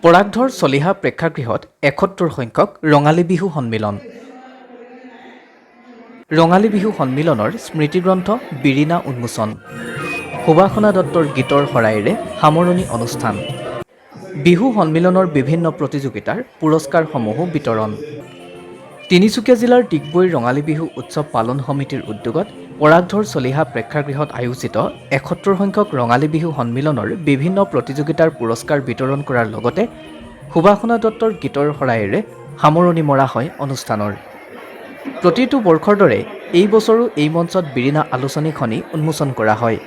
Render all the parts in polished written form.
পৰাগধৰ চলিহা প্ৰেক্ষাগৃহত ৭১ সংখ্যক ৰঙালী বিহু সন্মিলন। ৰঙালী বিহু সন্মিলনৰ স্মৃতিগ্ৰন্থ বিৰিণা উন্মোচন। সুবাসনা দত্তৰ গীতৰ শৰাইৰে সামৰণি অনুষ্ঠান। বিহু সন্মিলনৰ বিভিন্ন প্ৰতিযোগিতাৰ পুৰস্কাৰসমূহো বিতৰণ। তিনিচুকীয়া জিলাৰ ডিগবৈৰ ৰঙালী বিহু উৎসৱ পালন সমিতিৰ উদ্যোগত পৰাগধৰ চলিহা প্ৰেক্ষাগৃহত আয়োজিত ৭১ সংখ্যক ৰঙালী বিহু সন্মিলনৰ বিভিন্ন প্ৰতিযোগিতাৰ পুৰস্কাৰ বিতৰণ কৰাৰ লগতে সুবাসনা দত্তৰ গীতৰ শৰাইৰে সামৰণি মৰা হয় অনুষ্ঠানৰ। প্ৰতিটো বৰ্ষৰ দৰে এই বছৰো এই মঞ্চত বিৰিণা আলোচনীখনি উন্মোচন কৰা হয়।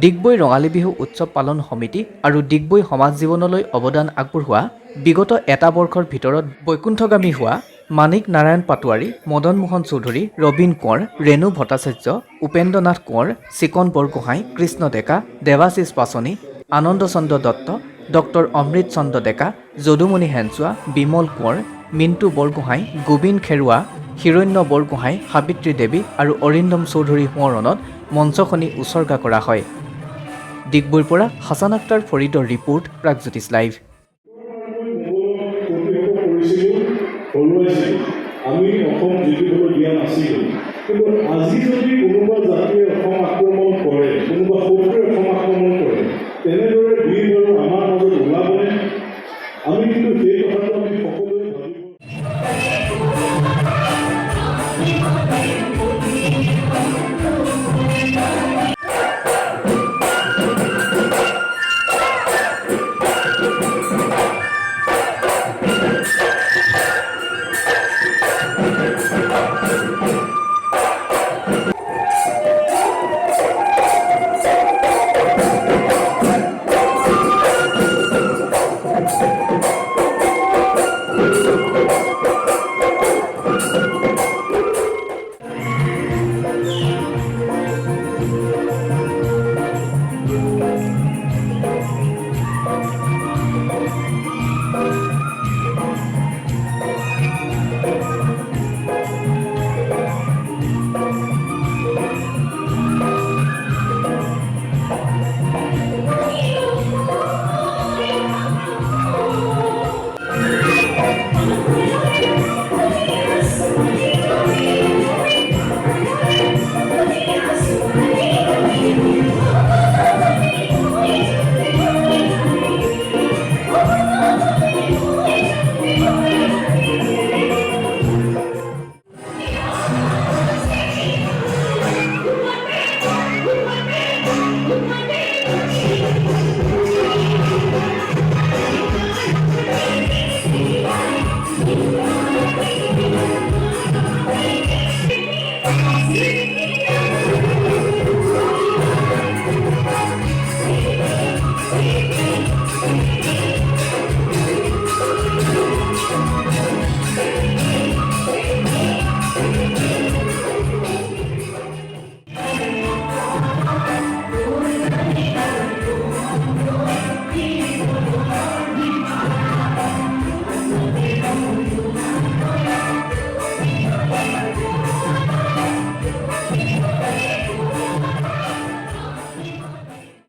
ডিগবৈ ৰঙালী বিহু উৎসৱ পালন সমিতি আৰু ডিগবৈ সমাজ জীৱনলৈ অৱদান আগবঢ়োৱা বিগত এটা বৰ্ষৰ ভিতৰত বৈকুণ্ঠগামী হোৱা মাণিক নাৰায়ণ পাটোৱাৰী, মদন মোহন চৌধুৰী, ৰবীন কোঁৱৰ, ৰেণু ভট্টাচাৰ্য, উপেন্দ্ৰ নাথ কোঁৱৰ, চিকন বৰগোহাঁই, কৃষ্ণ ডেকা, দেৱাশিষ পাচনি, আনন্দ চন্দ্ৰ দত্ত, ডক্টৰ অমৃত চন্দ্ৰ ডেকা, যদুমণি হেনচোৱা, বিমল কোঁৱৰ, মিণ্টু বৰগোহাঁই, গোবিন খেৰুৱা, হিৰণ্য বৰগোহাঁই, সাবিত্ৰী দেৱী আৰু অৰিন্দম চৌধুৰী সোঁৱৰণত মঞ্চখনি উচৰ্গা কৰা হয়। ডিগবৈৰ পৰা হাছান আক্তাৰ ফৰিদৰ ৰিপৰ্ট, প্ৰাগজ্যোতিষ লাইভ। আমি অসম জিকিবলৈ দিয়া নাছিলোঁ, কিন্তু আজি যদি কোনোবা জাতিয়ে